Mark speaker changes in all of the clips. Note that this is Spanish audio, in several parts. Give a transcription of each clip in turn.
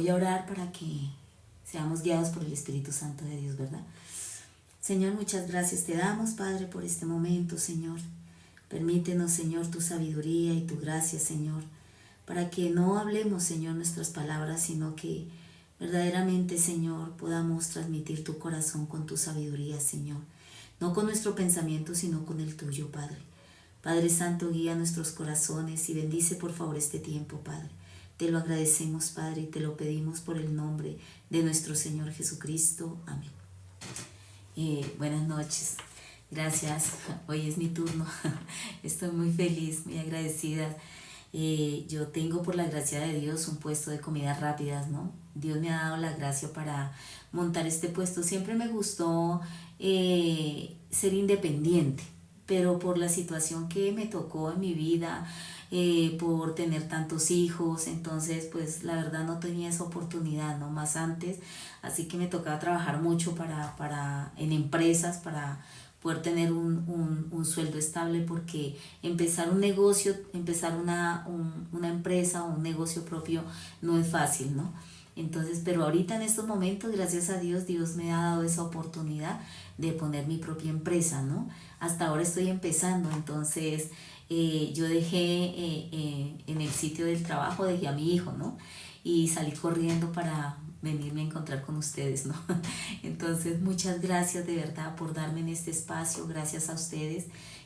Speaker 1: Voy a orar para que seamos guiados por el Espíritu Santo de Dios, ¿verdad? Señor, muchas gracias te damos, Padre, por este momento, Señor. Permítenos, Señor, tu sabiduría y tu gracia, Señor, para que no hablemos, Señor, nuestras palabras, sino que verdaderamente, Señor, podamos transmitir tu corazón con tu sabiduría, Señor. No con nuestro pensamiento, sino con el tuyo, Padre. Padre Santo, guía nuestros corazones y bendice, por favor, este tiempo, Padre. Te lo agradecemos, Padre, y te lo pedimos por el nombre de nuestro Señor Jesucristo. Amén. Buenas noches. Gracias. Hoy es mi turno. Estoy muy feliz, muy agradecida. Yo tengo, por la gracia de Dios, un puesto de comidas rápidas, ¿no? Dios me ha dado la gracia para montar este puesto. Siempre me gustó ser independiente, pero por la situación que me tocó en mi vida, por tener tantos hijos, entonces pues la verdad no tenía esa oportunidad, ¿no? Más antes, así que me tocaba trabajar mucho en empresas para poder tener un sueldo estable, porque empezar un negocio, empezar una empresa o un negocio propio no es fácil, ¿no? Entonces, pero ahorita en estos momentos, gracias a Dios, Dios me ha dado esa oportunidad de poner mi propia empresa, ¿no? Hasta ahora estoy empezando, entonces yo dejé en el sitio del trabajo, dejé a mi hijo, ¿no? Y salí corriendo para venirme a encontrar con ustedes, ¿no? Entonces, muchas gracias de verdad por darme en este espacio, gracias a ustedes,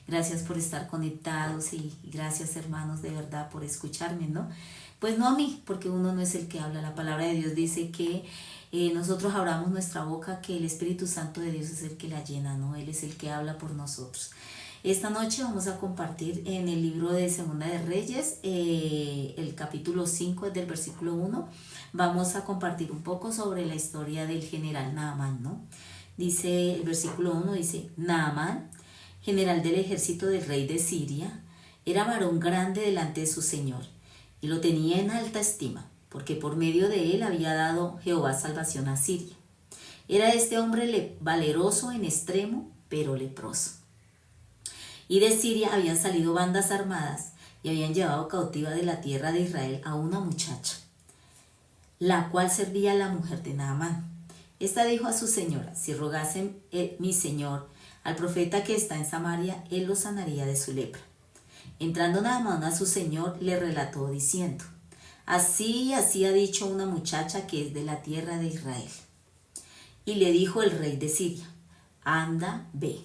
Speaker 1: gracias por estar conectados y gracias, hermanos, de verdad por escucharme, ¿no? Pues no a mí, porque uno no es el que habla. La palabra de Dios dice que nosotros abramos nuestra boca, que el Espíritu Santo de Dios es el que la llena, ¿no? Él es el que habla por nosotros. Esta noche vamos a compartir en el libro de Segunda de Reyes, el capítulo 5, del versículo 1. Vamos a compartir un poco sobre la historia del general Naamán, ¿no? Dice el versículo 1, dice: Naamán, general del ejército del rey de Siria, era varón grande delante de su señor, y lo tenía en alta estima, porque por medio de él había dado Jehová salvación a Siria. Era este hombre valeroso en extremo, pero leproso. Y de Siria habían salido bandas armadas y habían llevado cautiva de la tierra de Israel a una muchacha, la cual servía a la mujer de Naamán. Esta dijo a su señora: si rogase mi señor al profeta que está en Samaria, él lo sanaría de su lepra. Entrando Naamán a su señor, le relató diciendo: así ha dicho una muchacha que es de la tierra de Israel. Y le dijo el rey de Siria: anda, ve,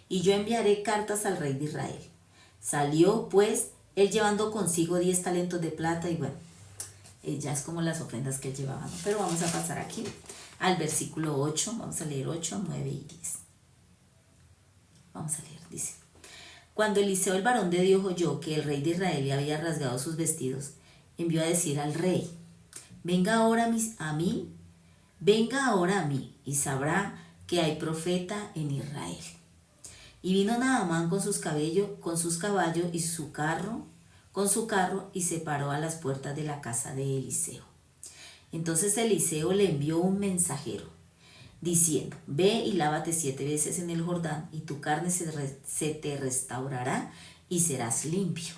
Speaker 1: y yo enviaré cartas al rey de Israel. Salió pues él llevando consigo 10 talentos de plata, y bueno, ya es como las ofrendas que él llevaba, ¿no? Pero vamos a pasar aquí al versículo 8, vamos a leer 8, 9 y 10. Vamos a leer, dice: cuando Eliseo el varón de Dios oyó que el rey de Israel le había rasgado sus vestidos, envió a decir al rey: venga ahora a mí, y sabrá que hay profeta en Israel. Y vino Naamán con sus caballos y con su carro, y se paró a las puertas de la casa de Eliseo. Entonces Eliseo le envió un mensajero, diciendo: ve y lávate 7 veces en el Jordán, y tu carne se te restaurará y serás limpio.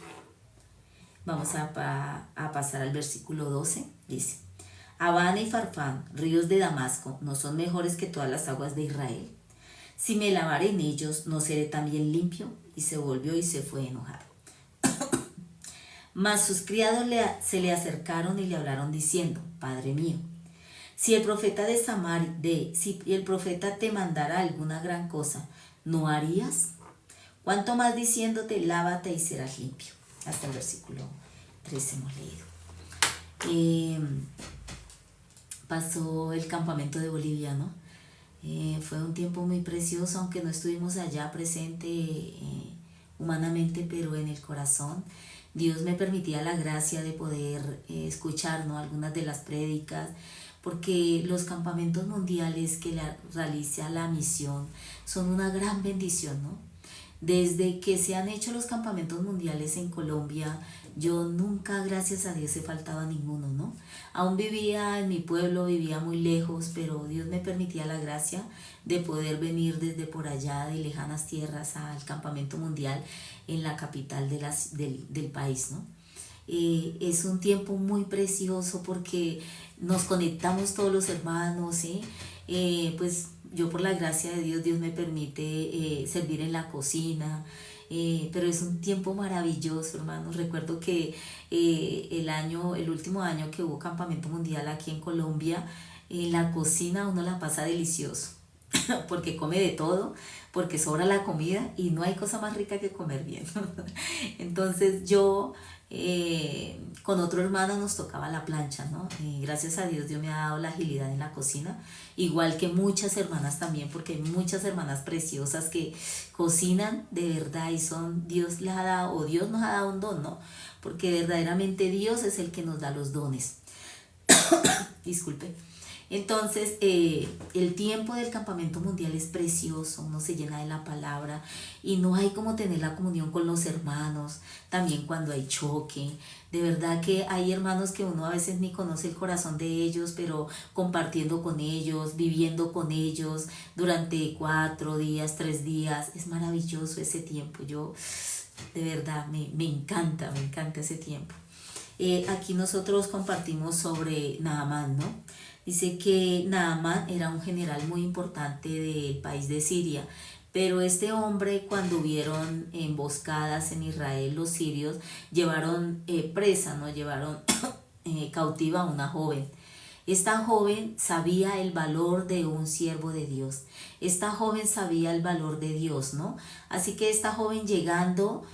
Speaker 1: Vamos a pasar al versículo 12, dice: Abana y Farfán, ríos de Damasco, ¿no son mejores que todas las aguas de Israel? Si me lavare en ellos, ¿no seré también limpio? Y se volvió y se fue enojado. Mas sus criados se le acercaron y le hablaron diciendo: Padre mío, si el profeta si el profeta te mandara alguna gran cosa, ¿no harías? Cuanto más diciéndote: lávate y serás limpio. Hasta el versículo 13 hemos leído. Pasó el campamento de Bolivia, ¿no? Fue un tiempo muy precioso, aunque no estuvimos allá presente humanamente, pero en el corazón. Dios me permitía la gracia de poder escuchar, ¿no?, algunas de las prédicas, porque los campamentos mundiales que realiza la misión son una gran bendición, ¿no? Desde que se han hecho los campamentos mundiales en Colombia, yo nunca, gracias a Dios, he faltado a ninguno, ¿no? Aún vivía en mi pueblo, vivía muy lejos, pero Dios me permitía la gracia de poder venir desde por allá de lejanas tierras al campamento mundial en la capital del país, ¿no? Es un tiempo muy precioso porque nos conectamos todos los hermanos, ¿sí? Pues yo por la gracia de Dios, Dios me permite servir en la cocina, pero es un tiempo maravilloso, hermanos. Recuerdo que el último año que hubo campamento mundial aquí en Colombia, en la cocina uno la pasa delicioso, porque come de todo, porque sobra la comida y no hay cosa más rica que comer bien. Entonces yo con otro hermano nos tocaba la plancha, ¿no? Gracias a Dios me ha dado la agilidad en la cocina, igual que muchas hermanas también, porque hay muchas hermanas preciosas que cocinan de verdad y Dios les ha dado, o Dios nos ha dado un don, ¿no? Porque verdaderamente Dios es el que nos da los dones. Disculpe. Entonces, el tiempo del campamento mundial es precioso, uno se llena de la palabra y no hay como tener la comunión con los hermanos, también cuando hay choque. De verdad que hay hermanos que uno a veces ni conoce el corazón de ellos, pero compartiendo con ellos, viviendo con ellos durante 4 días, 3 días, es maravilloso ese tiempo. Yo, de verdad, me encanta ese tiempo. Aquí nosotros compartimos sobre Naamán, ¿no? Dice que Naamán era un general muy importante del país de Siria, pero este hombre, cuando hubieron emboscadas en Israel, los sirios llevaron presa, ¿no? Llevaron cautiva a una joven. Esta joven sabía el valor de un siervo de Dios. Esta joven sabía el valor de Dios, ¿no? Así que esta joven llegando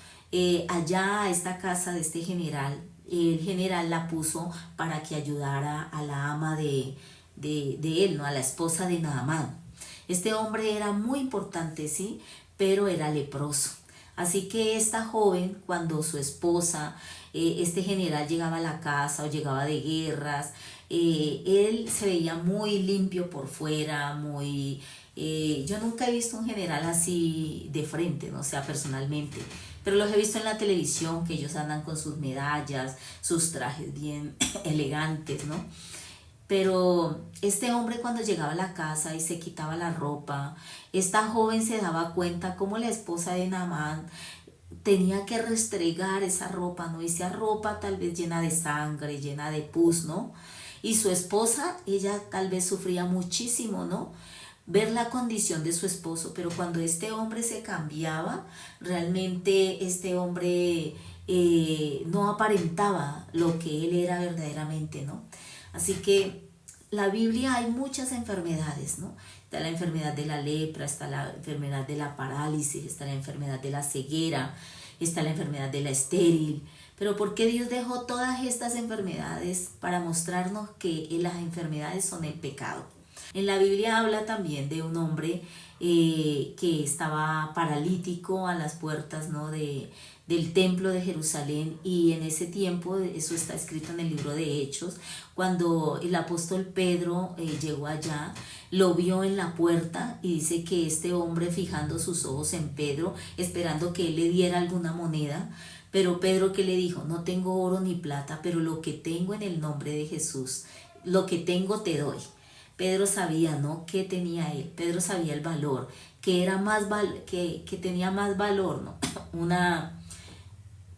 Speaker 1: allá a esta casa de este general, el general la puso para que ayudara a la ama de él, ¿no? A la esposa de Naamán. Este hombre era muy importante, ¿sí? Pero era leproso. Así que esta joven, cuando su esposa, este general llegaba a la casa o llegaba de guerras, él se veía muy limpio por fuera, muy... yo nunca he visto un general así de frente, ¿no? O sea, personalmente. Pero los he visto en la televisión, que ellos andan con sus medallas, sus trajes bien elegantes, ¿no? Pero este hombre cuando llegaba a la casa y se quitaba la ropa, esta joven se daba cuenta cómo la esposa de Naamán tenía que restregar esa ropa, ¿no? Esa ropa tal vez llena de sangre, llena de pus, ¿no? Y su esposa, ella tal vez sufría muchísimo, ¿no? Ver la condición de su esposo, pero cuando este hombre se cambiaba, realmente este hombre no aparentaba lo que él era verdaderamente, ¿no? Así que la Biblia hay muchas enfermedades, ¿no? Está la enfermedad de la lepra, está la enfermedad de la parálisis, está la enfermedad de la ceguera, está la enfermedad de la estéril. Pero ¿por qué Dios dejó todas estas enfermedades? Para mostrarnos que las enfermedades son el pecado. En la Biblia habla también de un hombre que estaba paralítico a las puertas, ¿no? del templo de Jerusalén, y en ese tiempo, eso está escrito en el libro de Hechos, cuando el apóstol Pedro llegó allá, lo vio en la puerta y dice que este hombre, fijando sus ojos en Pedro, esperando que él le diera alguna moneda, pero Pedro, ¿qué le dijo? No tengo oro ni plata, pero lo que tengo en el nombre de Jesús, lo que tengo te doy. Pedro sabía, ¿no? ¿Qué tenía él? Pedro sabía el valor, que era que tenía más valor, ¿no?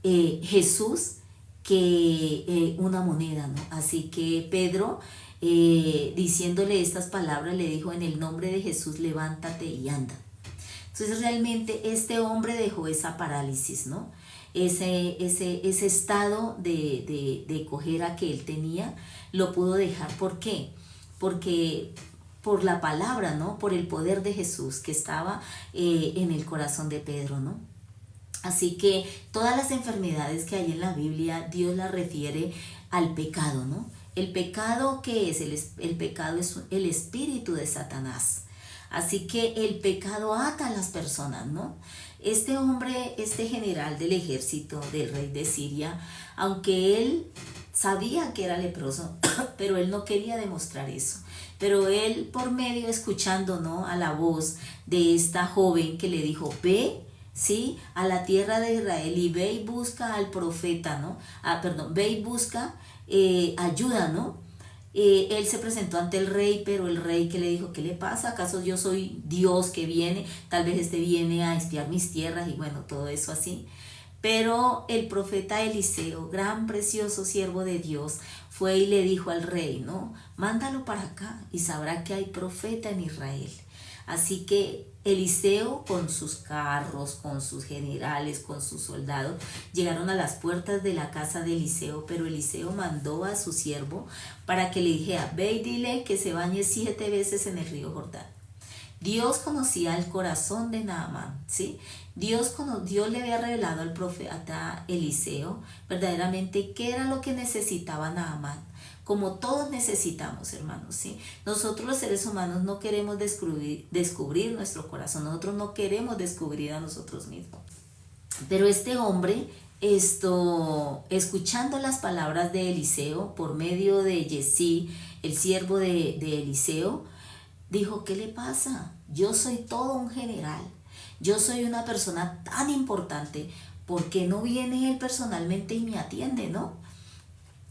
Speaker 1: Jesús que una moneda, ¿no? Así que Pedro, diciéndole estas palabras, le dijo: en el nombre de Jesús, levántate y anda. Entonces realmente este hombre dejó esa parálisis, ¿no? Ese estado de cojera que él tenía, lo pudo dejar. ¿Por qué? Porque por la palabra, ¿no? Por el poder de Jesús que estaba en el corazón de Pedro, ¿no? Así que todas las enfermedades que hay en la Biblia, Dios las refiere al pecado, ¿no? El pecado, ¿qué es? El pecado es el espíritu de Satanás. Así que el pecado ata a las personas, ¿no? Este hombre, este general del ejército del rey de Siria, aunque él sabía que era leproso, pero él no quería demostrar eso. Pero él, por medio, escuchando, ¿no? a la voz de esta joven que le dijo: ve, ¿sí? a la tierra de Israel y ve y busca al profeta, ¿no? Ve y busca ayuda, ¿no? Él se presentó ante el rey, pero el rey, que le dijo: ¿qué le pasa? ¿Acaso yo soy Dios que viene? Tal vez viene a espiar mis tierras, y bueno, todo eso así. Pero el profeta Eliseo, gran precioso siervo de Dios, fue y le dijo al rey, ¿no? Mándalo para acá y sabrá que hay profeta en Israel. Así que Eliseo con sus carros, con sus generales, con sus soldados, llegaron a las puertas de la casa de Eliseo, pero Eliseo mandó a su siervo para que le dijera, ve y dile que se bañe 7 veces en el río Jordán. Dios conocía el corazón de Naamán, ¿sí? Dios le había revelado al profeta Eliseo verdaderamente qué era lo que necesitaba Naamán, como todos necesitamos, hermanos, ¿sí? Nosotros los seres humanos no queremos descubrir nuestro corazón, nosotros no queremos descubrir a nosotros mismos. Pero este hombre, escuchando las palabras de Eliseo por medio de Jesí, el siervo de Eliseo, dijo, ¿qué le pasa? Yo soy todo un general, yo soy una persona tan importante, ¿por qué no viene él personalmente y me atiende, no?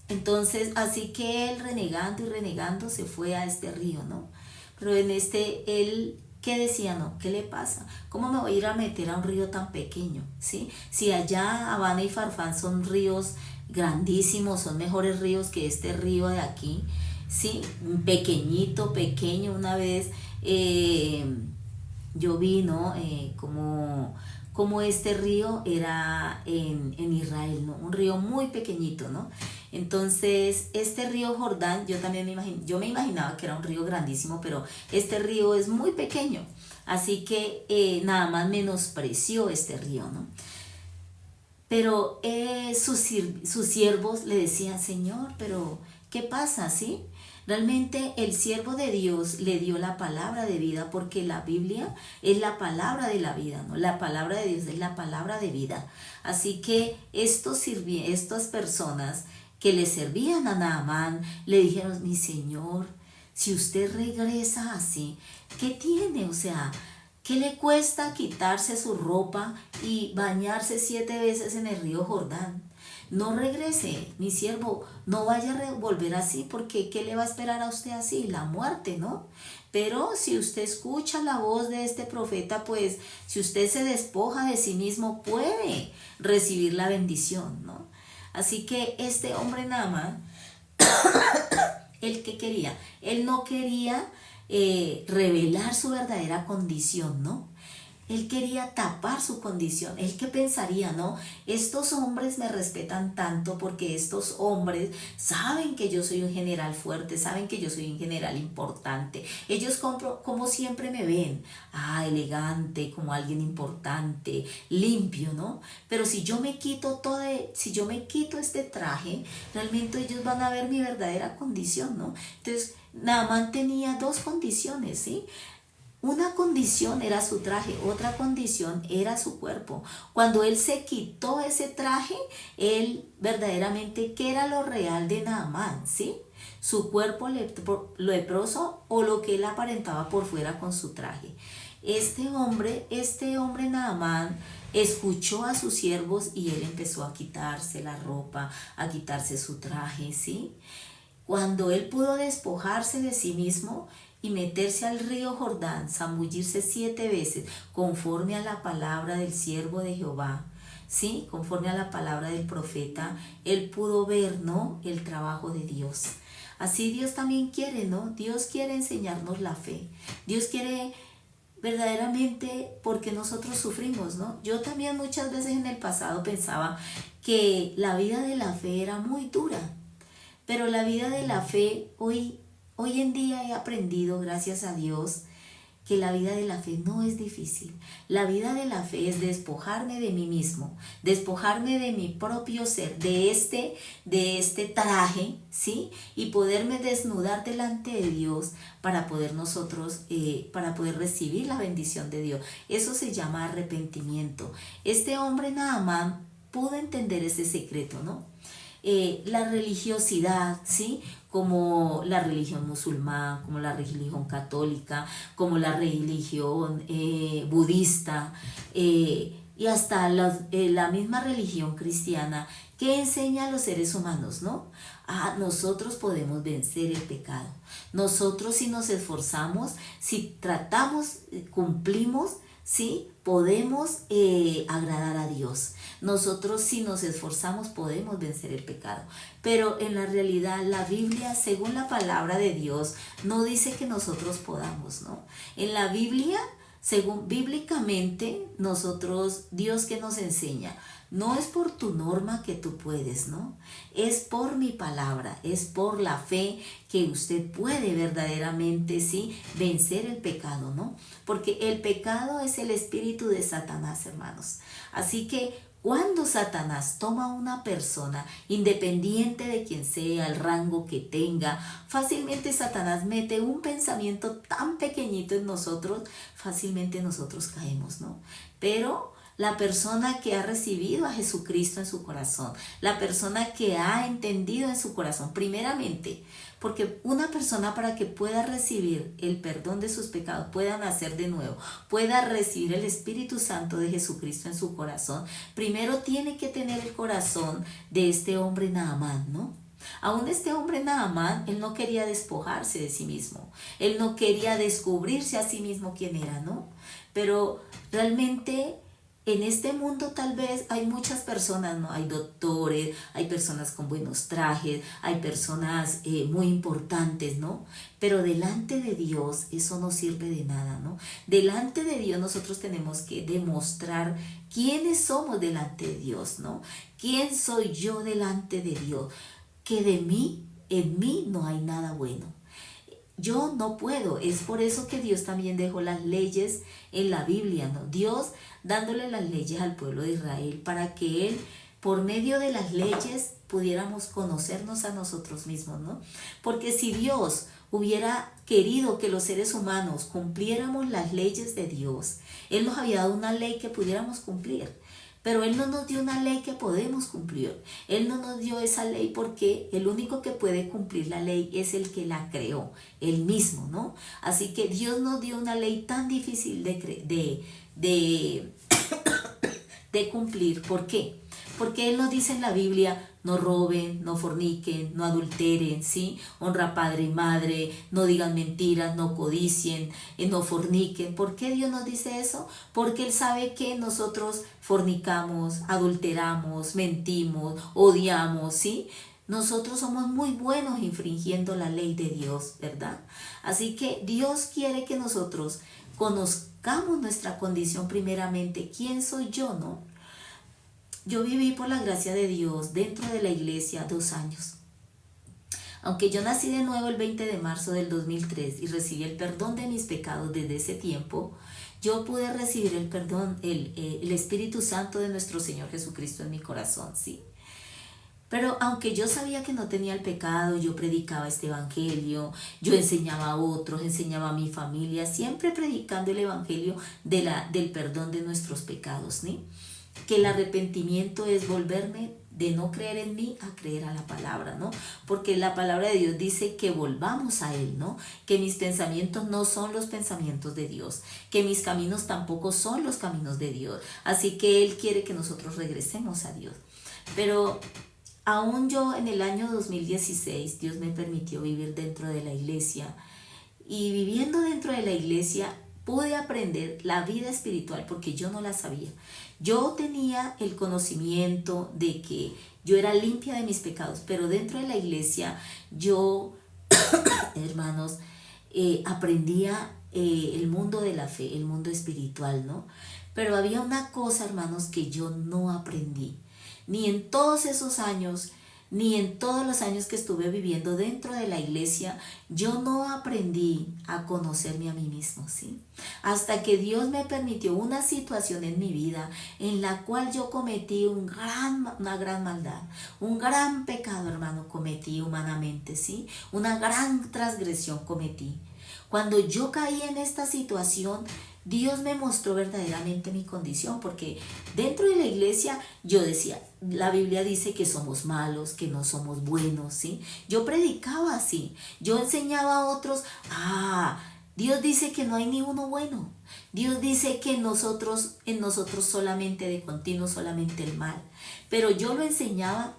Speaker 1: Entonces, así que él renegando y renegando se fue a este río, ¿no? Pero él, ¿qué decía? No, ¿qué le pasa? ¿Cómo me voy a ir a meter a un río tan pequeño? ¿Sí? Si allá Abana y Farfán son ríos grandísimos, son mejores ríos que este río de aquí, ¿sí? Pequeño. Una vez yo vi, ¿no? Como este río era en Israel, ¿no? Un río muy pequeñito, ¿no? Entonces, este río Jordán, yo me imaginaba que era un río grandísimo, pero este río es muy pequeño. Así que nada más menospreció este río, ¿no? Pero sus siervos le decían, Señor, pero ¿qué pasa, sí? Realmente el siervo de Dios le dio la palabra de vida, porque la Biblia es la palabra de la vida, ¿no? La palabra de Dios es la palabra de vida. Así que estas personas que le servían a Naamán le dijeron, mi Señor, si usted regresa así, ¿qué tiene? O sea, ¿qué le cuesta quitarse su ropa y bañarse 7 veces en el río Jordán? No regrese, mi siervo, no vaya a volver así, porque ¿qué le va a esperar a usted así? La muerte, ¿no? Pero si usted escucha la voz de este profeta, pues si usted se despoja de sí mismo, puede recibir la bendición, ¿no? Así que este hombre Naamán, ¿él qué quería? Él no quería revelar su verdadera condición, ¿no? Él quería tapar su condición. Él qué pensaría, ¿no? Estos hombres me respetan tanto porque estos hombres saben que yo soy un general fuerte, saben que yo soy un general importante. Ellos como siempre me ven, elegante, como alguien importante, limpio, ¿no? Pero si yo me quito este traje, realmente ellos van a ver mi verdadera condición, ¿no? Entonces, Naamán tenía 2 condiciones, ¿sí? Una condición era su traje, otra condición era su cuerpo. Cuando él se quitó ese traje, él verdaderamente, ¿qué era lo real de Naamán? ¿Sí? Su cuerpo leproso o lo que él aparentaba por fuera con su traje. Este hombre Naamán, escuchó a sus siervos y él empezó a quitarse la ropa, a quitarse su traje, ¿sí? Cuando él pudo despojarse de sí mismo y meterse al río Jordán, zambullirse 7 veces, conforme a la palabra del siervo de Jehová, ¿sí? Conforme a la palabra del profeta, él pudo ver, ¿no? El trabajo de Dios. Así Dios también quiere, ¿no? Dios quiere enseñarnos la fe. Dios quiere verdaderamente, porque nosotros sufrimos, ¿no? Yo también muchas veces en el pasado pensaba que la vida de la fe era muy dura, pero la vida de la fe hoy en día he aprendido, gracias a Dios, que la vida de la fe no es difícil. La vida de la fe es despojarme de mí mismo, despojarme de mi propio ser, de este traje, ¿sí? Y poderme desnudar delante de Dios para poder para poder recibir la bendición de Dios. Eso se llama arrepentimiento. Este hombre Naamán pudo entender ese secreto, ¿no? La religiosidad, ¿sí? Como la religión musulmana, como la religión católica, como la religión budista y hasta la misma religión cristiana que enseña a los seres humanos, ¿no? Nosotros podemos vencer el pecado. Nosotros, si nos esforzamos, si tratamos, cumplimos, ¿sí? Podemos agradar a Dios. Nosotros, si nos esforzamos, podemos vencer el pecado. Pero en la realidad, la Biblia, según la palabra de Dios, no dice que nosotros podamos, ¿no? En la Biblia, según bíblicamente, nosotros, Dios que nos enseña, no es por tu norma que tú puedes, ¿no? Es por mi palabra, es por la fe que usted puede verdaderamente, sí, vencer el pecado, ¿no? Porque el pecado es el espíritu de Satanás, hermanos. Así que cuando Satanás toma a una persona, independiente de quien sea, el rango que tenga, fácilmente Satanás mete un pensamiento tan pequeñito en nosotros, fácilmente nosotros caemos, ¿no? Pero la persona que ha recibido a Jesucristo en su corazón, la persona que ha entendido en su corazón, primeramente, porque una persona para que pueda recibir el perdón de sus pecados, pueda nacer de nuevo, pueda recibir el Espíritu Santo de Jesucristo en su corazón, primero tiene que tener el corazón de este hombre Naamán, ¿no? Aún este hombre Naamán, él no quería despojarse de sí mismo, él no quería descubrirse a sí mismo quién era, ¿no? Pero realmente en este mundo tal vez hay muchas personas, ¿no? Hay doctores, hay personas con buenos trajes, hay personas muy importantes, ¿no? Pero delante de Dios eso no sirve de nada, ¿no? Delante de Dios nosotros tenemos que demostrar quiénes somos delante de Dios, ¿no? ¿Quién soy yo delante de Dios? Que de mí, en mí no hay nada bueno. Yo no puedo, es por eso que Dios también dejó las leyes en la Biblia, ¿no? Dios dándole las leyes al pueblo de Israel para que Él, por medio de las leyes, pudiéramos conocernos a nosotros mismos, ¿no? Porque si Dios hubiera querido que los seres humanos cumpliéramos las leyes de Dios, Él nos había dado una ley que pudiéramos cumplir. Pero Él no nos dio una ley que podemos cumplir. Él no nos dio esa ley porque el único que puede cumplir la ley es el que la creó, Él mismo, ¿no? Así que Dios nos dio una ley tan difícil de cumplir. ¿Por qué? Porque Él nos dice en la Biblia, no roben, no forniquen, no adulteren, ¿sí? Honra a padre y madre, no digan mentiras, no codicien, no forniquen. ¿Por qué Dios nos dice eso? Porque Él sabe que nosotros fornicamos, adulteramos, mentimos, odiamos, ¿sí? Nosotros somos muy buenos infringiendo la ley de Dios, ¿verdad? Así que Dios quiere que nosotros conozcamos nuestra condición primeramente. ¿Quién soy yo, no? Yo viví por la gracia de Dios dentro de la iglesia 2 años. Aunque yo nací de nuevo el 20 de marzo del 2003 y recibí el perdón de mis pecados desde ese tiempo, yo pude recibir el perdón, el Espíritu Santo de nuestro Señor Jesucristo en mi corazón, ¿sí? Pero aunque yo sabía que no tenía el pecado, yo predicaba este evangelio, yo enseñaba a otros, enseñaba a mi familia, siempre predicando el evangelio del perdón de nuestros pecados, ¿sí? Que el arrepentimiento es volverme de no creer en mí a creer a la palabra, ¿no? Porque la palabra de Dios dice que volvamos a Él, ¿no? Que mis pensamientos no son los pensamientos de Dios, que mis caminos tampoco son los caminos de Dios. Así que Él quiere que nosotros regresemos a Dios. Pero aún yo en el año 2016, Dios me permitió vivir dentro de la iglesia. Y viviendo dentro de la iglesia, pude aprender la vida espiritual porque yo no la sabía. Yo tenía el conocimiento de que yo era limpia de mis pecados, pero dentro de la iglesia yo, hermanos, aprendía el mundo de la fe, el mundo espiritual, ¿no? Pero había una cosa, hermanos, que yo no aprendí. Ni en todos esos años, ni en todos los años que estuve viviendo dentro de la iglesia, yo no aprendí a conocerme a mí mismo, ¿sí? Hasta que Dios me permitió una situación en mi vida en la cual yo cometí una gran maldad, un gran pecado, hermano, cometí humanamente, ¿sí? Una gran transgresión cometí. Cuando yo caí en esta situación, Dios me mostró verdaderamente mi condición, porque dentro de la iglesia yo decía, la Biblia dice que somos malos, que no somos buenos, ¿sí? Yo predicaba así, yo enseñaba a otros, Dios dice que no hay ni uno bueno. Dios dice que en nosotros solamente de continuo, solamente el mal. Pero yo lo enseñaba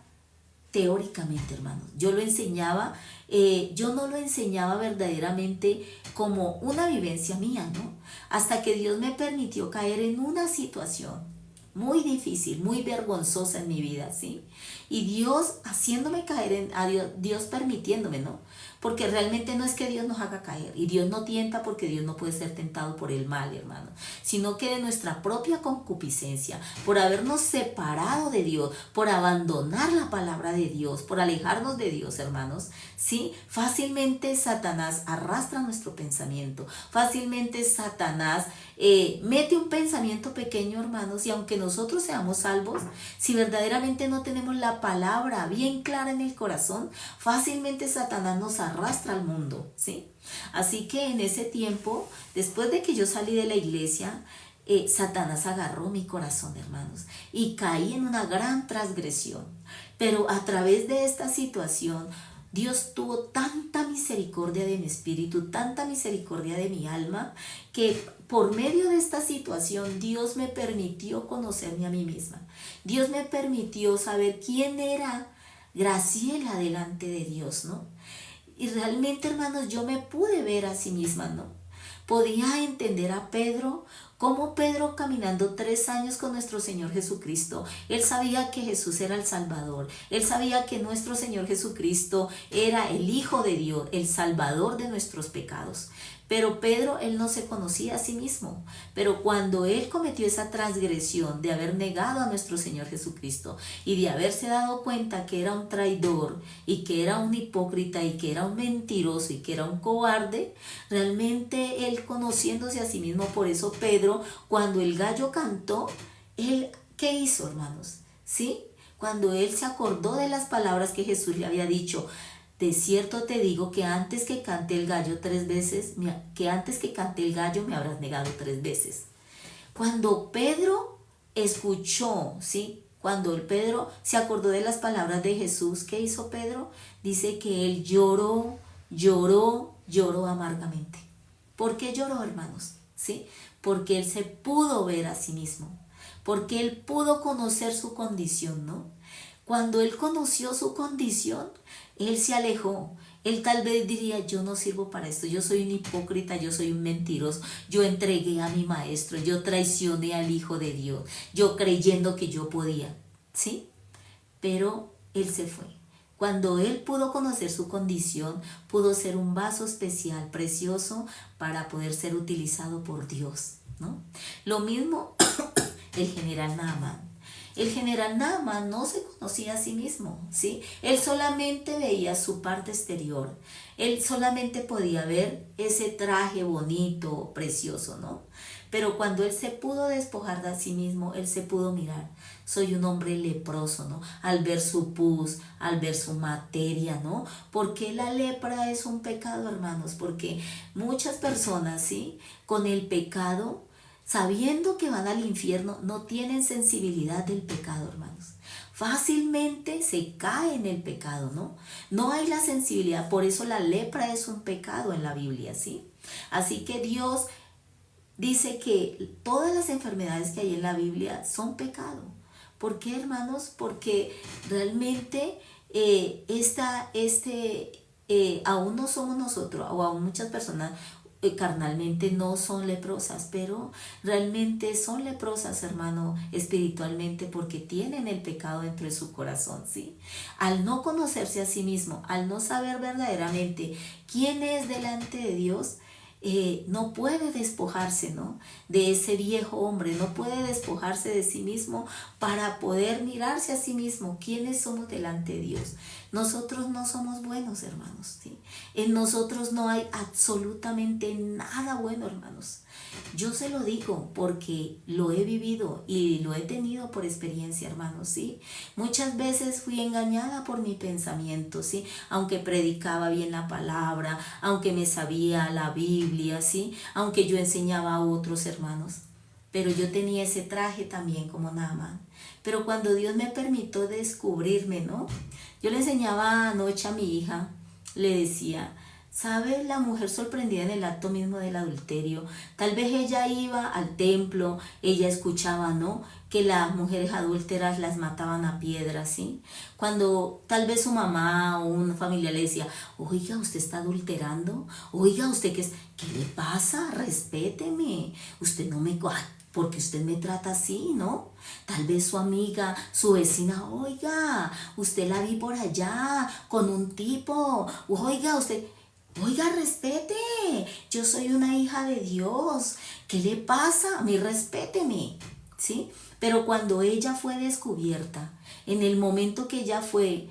Speaker 1: teóricamente, hermanos. Yo lo enseñaba, yo no lo enseñaba verdaderamente como una vivencia mía, ¿no? Hasta que Dios me permitió caer en una situación muy difícil, muy vergonzosa en mi vida, ¿sí? Y Dios haciéndome caer Dios permitiéndome, ¿no? Porque realmente no es que Dios nos haga caer, y Dios no tienta porque Dios no puede ser tentado por el mal, hermano, sino que de nuestra propia concupiscencia, por habernos separado de Dios, por abandonar la palabra de Dios, por alejarnos de Dios, hermanos, ¿sí? Fácilmente Satanás arrastra nuestro pensamiento, fácilmente Satanás mete un pensamiento pequeño, hermanos, y aunque nosotros seamos salvos, si verdaderamente no tenemos la palabra bien clara en el corazón, fácilmente Satanás nos arrastra al mundo, ¿sí? Así que en ese tiempo, después de que yo salí de la iglesia, Satanás agarró mi corazón, hermanos, y caí en una gran transgresión. Pero a través de esta situación, Dios tuvo tanta misericordia de mi espíritu, tanta misericordia de mi alma, que por medio de esta situación Dios me permitió conocerme a mí misma. Dios me permitió saber quién era Graciela delante de Dios, ¿no? Y realmente, hermanos, yo me pude ver a sí misma, ¿no? Podía entender a Pedro, como Pedro caminando 3 años con nuestro Señor Jesucristo, él sabía que Jesús era el Salvador, él sabía que nuestro Señor Jesucristo era el Hijo de Dios, el Salvador de nuestros pecados. Pero Pedro, él no se conocía a sí mismo. Pero cuando él cometió esa transgresión de haber negado a nuestro Señor Jesucristo y de haberse dado cuenta que era un traidor y que era un hipócrita y que era un mentiroso y que era un cobarde, realmente él conociéndose a sí mismo, por eso Pedro, cuando el gallo cantó, él, ¿qué hizo, hermanos? ¿Sí? Cuando él se acordó de las palabras que Jesús le había dicho: de cierto te digo que antes que cante el gallo 3 veces, que antes que cante el gallo me habrás negado 3 veces. Cuando Pedro escuchó, ¿sí? Cuando el Pedro se acordó de las palabras de Jesús, ¿qué hizo Pedro? Dice que él lloró, lloró, lloró amargamente. ¿Por qué lloró, hermanos? ¿Sí? Porque él se pudo ver a sí mismo, porque él pudo conocer su condición, ¿no? Cuando él conoció su condición, él se alejó. Él tal vez diría: yo no sirvo para esto, yo soy un hipócrita, yo soy un mentiroso, yo entregué a mi maestro, yo traicioné al Hijo de Dios, yo creyendo que yo podía, ¿sí? Pero él se fue. Cuando él pudo conocer su condición, pudo ser un vaso especial, precioso, para poder ser utilizado por Dios, ¿no? Lo mismo el general Naamán. El general Naamán no se conocía a sí mismo, ¿sí? Él solamente veía su parte exterior. Él solamente podía ver ese traje bonito, precioso, ¿no? Pero cuando él se pudo despojar de sí mismo, él se pudo mirar: soy un hombre leproso, ¿no? Al ver su pus, al ver su materia, ¿no? Porque la lepra es un pecado, hermanos, porque muchas personas, ¿sí? Con el pecado, sabiendo que van al infierno, no tienen sensibilidad del pecado, hermanos. Fácilmente se cae en el pecado, ¿no? No hay la sensibilidad, por eso la lepra es un pecado en la Biblia, ¿sí? Así que Dios dice que todas las enfermedades que hay en la Biblia son pecado. ¿Por qué, hermanos? Porque realmente aún no somos nosotros, o aún muchas personas carnalmente no son leprosas, pero realmente son leprosas, hermano, espiritualmente, porque tienen el pecado dentro de su corazón, ¿sí? Al no conocerse a sí mismo, al no saber verdaderamente quién es delante de Dios, no puede despojarse, ¿no? De ese viejo hombre, no puede despojarse de sí mismo para poder mirarse a sí mismo. ¿Quiénes somos delante de Dios? Nosotros no somos buenos, hermanos, ¿sí? En nosotros no hay absolutamente nada bueno, hermanos. Yo se lo digo porque lo he vivido y lo he tenido por experiencia, hermanos, ¿sí? Muchas veces fui engañada por mi pensamiento, ¿sí? Aunque predicaba bien la palabra, aunque me sabía la Biblia, ¿sí? Aunque yo enseñaba a otros hermanos, pero yo tenía ese traje también como Naamán. Pero cuando Dios me permitió descubrirme, ¿no? Yo le enseñaba anoche a mi hija, le decía: ¿Sabe? La mujer sorprendida en el acto mismo del adulterio. Tal vez ella iba al templo, ella escuchaba, ¿no? Que las mujeres adúlteras las mataban a piedras, ¿sí? Cuando tal vez su mamá o una familia le decía, oiga, usted está adulterando, oiga, usted ¿qué le pasa? Respéteme, usted no me... porque usted me trata así, ¿no? Tal vez su amiga, su vecina, oiga, usted la vi por allá con un tipo, oiga, usted... Oiga, respete, yo soy una hija de Dios, ¿qué le pasa? A mí respéteme, ¿sí? Pero cuando ella fue descubierta, en el momento que ella fue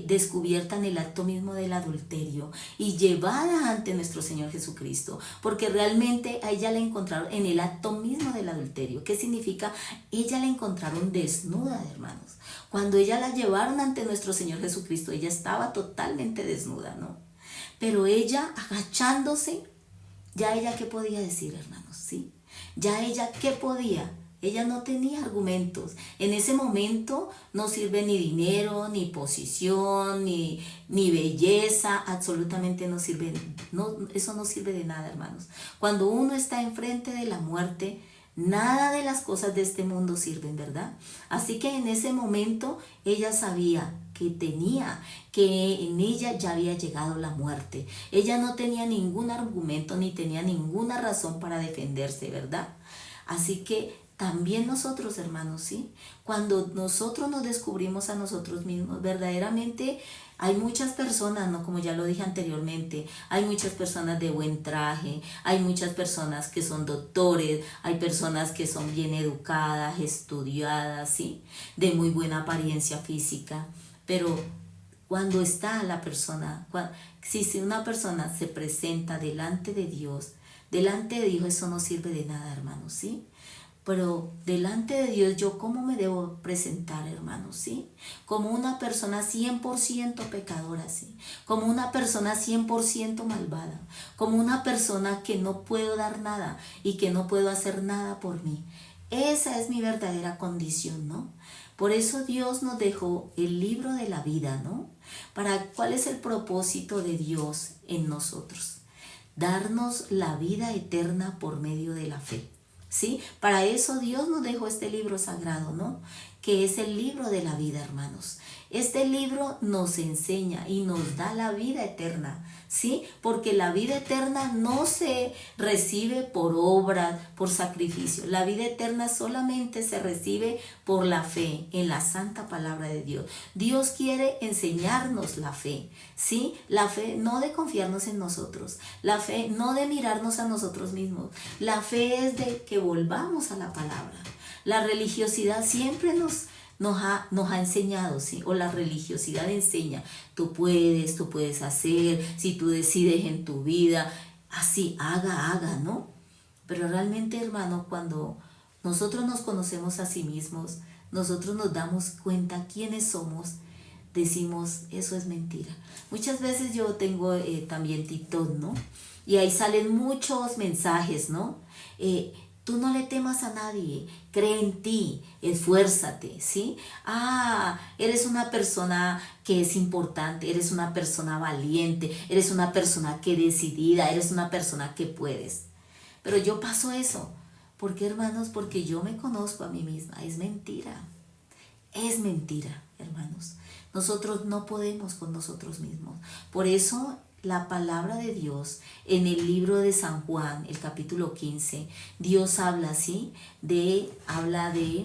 Speaker 1: descubierta en el acto mismo del adulterio y llevada ante nuestro Señor Jesucristo, porque realmente a ella la encontraron en el acto mismo del adulterio. ¿Qué significa? Ella la encontraron desnuda, hermanos. Cuando ella la llevaron ante nuestro Señor Jesucristo, ella estaba totalmente desnuda, ¿no? Pero ella agachándose, ya ella qué podía decir, hermanos, ¿sí? Ya ella qué podía, ella no tenía argumentos. En ese momento no sirve ni dinero, ni posición, ni belleza, absolutamente no sirve, no, eso no sirve de nada, hermanos. Cuando uno está enfrente de la muerte, nada de las cosas de este mundo sirven, ¿verdad? Así que en ese momento ella sabía que en ella ya había llegado la muerte. Ella no tenía ningún argumento ni tenía ninguna razón para defenderse, ¿verdad? Así que también nosotros, hermanos, ¿sí? Cuando nosotros nos descubrimos a nosotros mismos, verdaderamente hay muchas personas, ¿no? Como ya lo dije anteriormente, hay muchas personas de buen traje, hay muchas personas que son doctores, hay personas que son bien educadas, estudiadas, ¿sí? De muy buena apariencia física, pero cuando está la persona, si una persona se presenta delante de Dios, eso no sirve de nada, hermanos, ¿sí? Pero delante de Dios, ¿yo cómo me debo presentar, hermanos? ¿Sí? Como una persona 100% pecadora, ¿sí? Como una persona 100% malvada, como una persona que no puedo dar nada y que no puedo hacer nada por mí. Esa es mi verdadera condición, ¿no? Por eso Dios nos dejó el libro de la vida, ¿no? ¿Cuál es el propósito de Dios en nosotros? Darnos la vida eterna por medio de la fe. ¿Sí? Para eso Dios nos dejó este libro sagrado, ¿no? Que es el libro de la vida, hermanos. Este libro nos enseña y nos da la vida eterna, ¿sí? Porque la vida eterna no se recibe por obras, por sacrificio. La vida eterna solamente se recibe por la fe en la santa palabra de Dios. Dios quiere enseñarnos la fe, ¿sí? La fe no de confiarnos en nosotros, la fe no de mirarnos a nosotros mismos, la fe es de que volvamos a la palabra. La religiosidad siempre nos ha enseñado, ¿sí? O la religiosidad enseña, tú puedes hacer, si tú decides en tu vida, así, haga, ¿no? Pero realmente, hermano, cuando nosotros nos conocemos a sí mismos, nosotros nos damos cuenta quiénes somos, decimos, eso es mentira. Muchas veces yo tengo también TikTok, ¿no? Y ahí salen muchos mensajes, ¿no? Tú no le temas a nadie, cree en ti, esfuérzate, ¿sí? Eres una persona que es importante, eres una persona valiente, eres una persona que decidida, eres una persona que puedes. Pero yo paso eso. ¿Por qué, hermanos? Porque yo me conozco a mí misma. Es mentira, hermanos. Nosotros no podemos con nosotros mismos. Por eso la palabra de Dios en el libro de San Juan, el capítulo 15, Dios habla así, habla de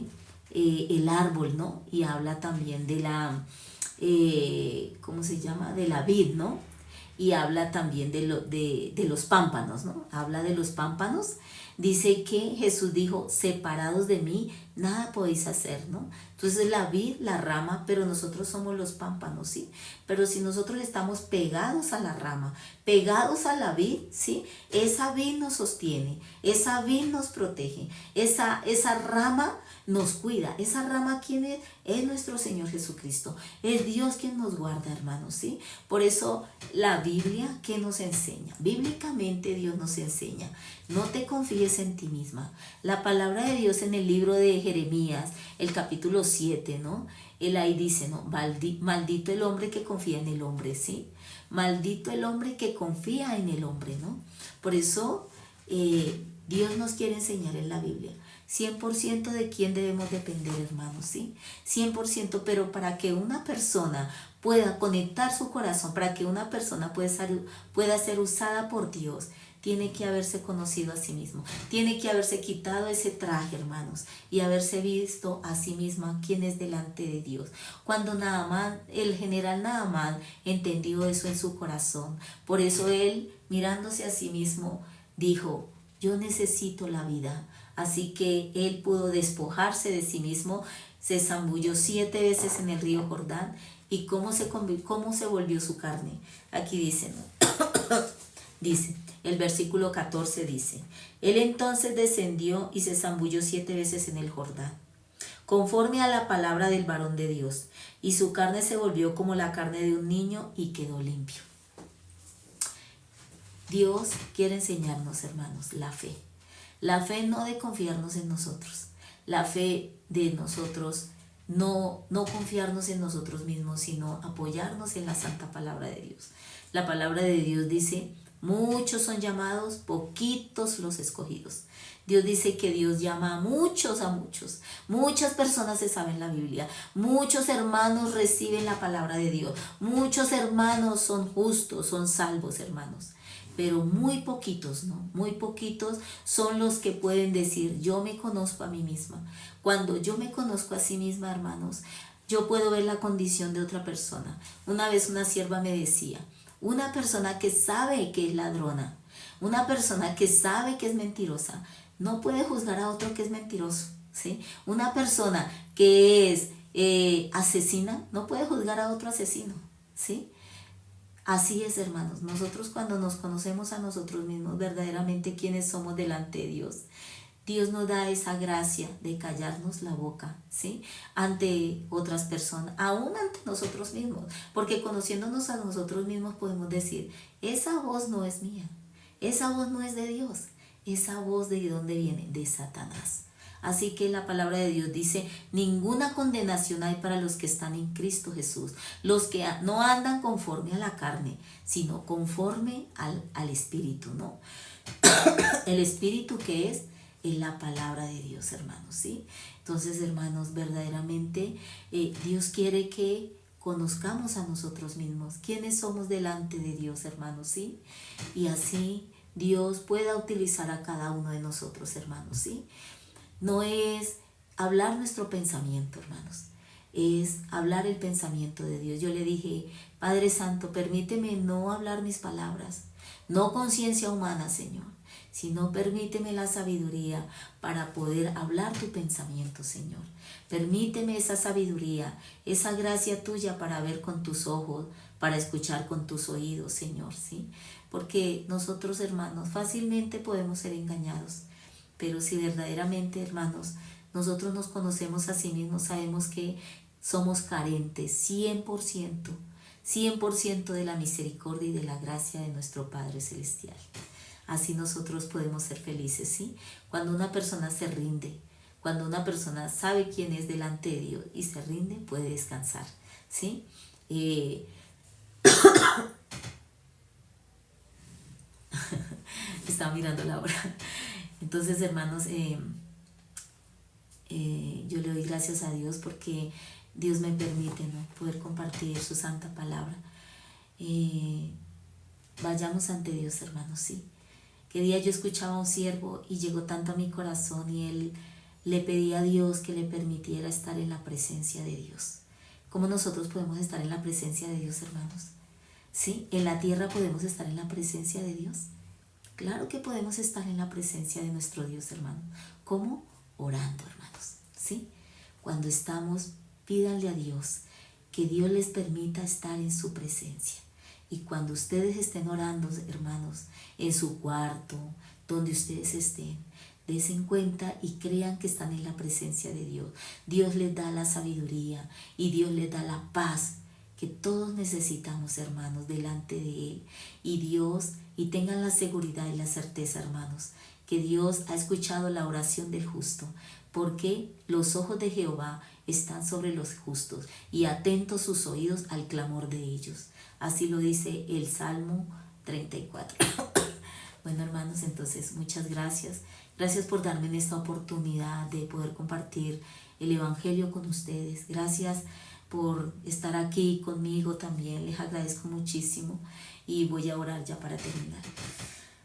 Speaker 1: el árbol, ¿no? Y habla también de la, ¿cómo se llama? De la vid, ¿no? Y habla también de los pámpanos, ¿no? Habla de los pámpanos. Dice que Jesús dijo, separados de mí, nada podéis hacer, ¿no? Entonces la vid, la rama, pero nosotros somos los pámpanos, ¿sí? Pero si nosotros estamos pegados a la rama, pegados a la vid, ¿sí? Esa vid nos sostiene, esa vid nos protege, esa rama nos cuida. Esa rama, ¿quién es? Es nuestro Señor Jesucristo. Es Dios quien nos guarda, hermanos, ¿sí? Por eso la Biblia, ¿qué nos enseña? Bíblicamente Dios nos enseña. No te confíes en ti misma. La palabra de Dios en el libro de Jeremías, el capítulo 7, ¿no? Él ahí dice, ¿no? Maldito el hombre que confía en el hombre, ¿sí? Maldito el hombre que confía en el hombre, ¿no? Por eso Dios nos quiere enseñar en la Biblia 100% de quién debemos depender, hermanos, ¿sí? 100%, pero para que una persona pueda conectar su corazón, para que una persona pueda ser usada por Dios, tiene que haberse conocido a sí mismo, tiene que haberse quitado ese traje, hermanos, y haberse visto a sí misma quién es delante de Dios. Cuando Naamán, el general Naamán, entendió eso en su corazón, por eso él, mirándose a sí mismo, dijo: yo necesito la vida. Así que él pudo despojarse de sí mismo, se zambulló 7 veces en el río Jordán. ¿Y cómo se volvió su carne? Aquí dice, dice, el versículo 14 dice: él entonces descendió y se zambulló 7 veces en el Jordán, conforme a la palabra del varón de Dios, y su carne se volvió como la carne de un niño y quedó limpio. Dios quiere enseñarnos, hermanos, la fe. La fe no de confiarnos en nosotros. La fe de nosotros, no confiarnos en nosotros mismos, sino apoyarnos en la santa palabra de Dios. La palabra de Dios dice: muchos son llamados, poquitos los escogidos. Dios dice que Dios llama a muchos, a muchos. Muchas personas se saben la Biblia. Muchos hermanos reciben la palabra de Dios. Muchos hermanos son justos, son salvos, hermanos. Pero muy poquitos, ¿no? Muy poquitos son los que pueden decir: yo me conozco a mí misma. Cuando yo me conozco a sí misma, hermanos, yo puedo ver la condición de otra persona. Una vez una sierva me decía: una persona que sabe que es ladrona, una persona que sabe que es mentirosa, no puede juzgar a otro que es mentiroso, ¿sí? Una persona que es asesina, no puede juzgar a otro asesino, ¿sí? Así es, hermanos, nosotros cuando nos conocemos a nosotros mismos verdaderamente quiénes somos delante de Dios, Dios nos da esa gracia de callarnos la boca, ¿sí? Ante otras personas, aún ante nosotros mismos, porque conociéndonos a nosotros mismos podemos decir: esa voz no es mía, esa voz no es de Dios, esa voz ¿de dónde viene? De Satanás. Así que la palabra de Dios dice: ninguna condenación hay para los que están en Cristo Jesús, los que no andan conforme a la carne, sino conforme al Espíritu, ¿no? El Espíritu que es la palabra de Dios, hermanos, ¿sí? Entonces, hermanos, verdaderamente Dios quiere que conozcamos a nosotros mismos, quiénes somos delante de Dios, hermanos, ¿sí? Y así Dios pueda utilizar a cada uno de nosotros, hermanos, ¿sí? No es hablar nuestro pensamiento, hermanos, es hablar el pensamiento de Dios. Yo le dije: Padre Santo, permíteme no hablar mis palabras, no conciencia humana, Señor, sino permíteme la sabiduría para poder hablar tu pensamiento, Señor. Permíteme esa sabiduría, esa gracia tuya para ver con tus ojos, para escuchar con tus oídos, Señor, ¿sí? Porque nosotros, hermanos, fácilmente podemos ser engañados. Pero si verdaderamente, hermanos, nosotros nos conocemos a sí mismos, sabemos que somos carentes 100% de la misericordia y de la gracia de nuestro Padre Celestial. Así nosotros podemos ser felices, ¿sí? Cuando una persona se rinde, cuando una persona sabe quién es delante de Dios y se rinde, puede descansar, ¿sí? Estaba mirando la hora. Entonces, hermanos, yo le doy gracias a Dios porque Dios me permite, ¿no?, poder compartir su santa palabra. Vayamos ante Dios, hermanos, sí. Que día yo escuchaba a un siervo y llegó tanto a mi corazón y él le pedía a Dios que le permitiera estar en la presencia de Dios. ¿Cómo nosotros podemos estar en la presencia de Dios, hermanos? ¿Sí? ¿En la tierra podemos estar en la presencia de Dios? Claro que podemos estar en la presencia de nuestro Dios, hermano. ¿Cómo? Orando, hermanos, ¿sí? Cuando estamos, pídanle a Dios que Dios les permita estar en su presencia. Y cuando ustedes estén orando, hermanos, en su cuarto, donde ustedes estén, dense cuenta y crean que están en la presencia de Dios. Dios les da la sabiduría y Dios les da la paz que todos necesitamos, hermanos, delante de Él. Y tengan la seguridad y la certeza, hermanos, que Dios ha escuchado la oración del justo, porque los ojos de Jehová están sobre los justos y atentos sus oídos al clamor de ellos. Así lo dice el Salmo 34. Bueno, hermanos, entonces muchas gracias. Gracias por darme en esta oportunidad de poder compartir el Evangelio con ustedes. Gracias por estar aquí conmigo también. Les agradezco muchísimo y voy a orar ya para terminar.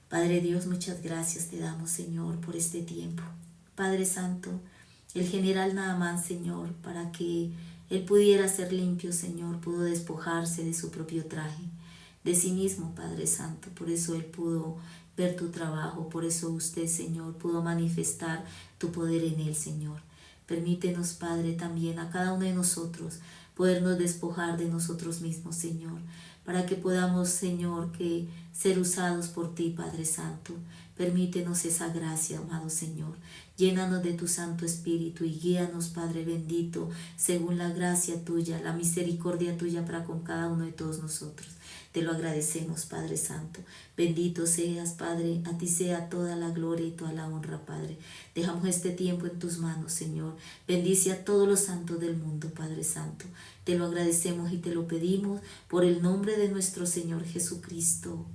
Speaker 1: Padre Dios, muchas gracias te damos, Señor, por este tiempo. Padre Santo, el general Naamán, Señor, para que él pudiera ser limpio, Señor, pudo despojarse de su propio traje, de sí mismo, Padre Santo. Por eso él pudo ver tu trabajo, por eso usted, Señor, pudo manifestar tu poder en él, Señor. Permítenos, Padre, también a cada uno de nosotros podernos despojar de nosotros mismos, Señor, para que podamos, Señor, que ser usados por ti, Padre Santo. Permítenos esa gracia, amado Señor. Llénanos de tu Santo Espíritu y guíanos, Padre bendito, según la gracia tuya, la misericordia tuya para con cada uno de todos nosotros. Te lo agradecemos, Padre Santo. Bendito seas, Padre. A ti sea toda la gloria y toda la honra, Padre. Dejamos este tiempo en tus manos, Señor. Bendice a todos los santos del mundo, Padre Santo. Te lo agradecemos y te lo pedimos por el nombre de nuestro Señor Jesucristo.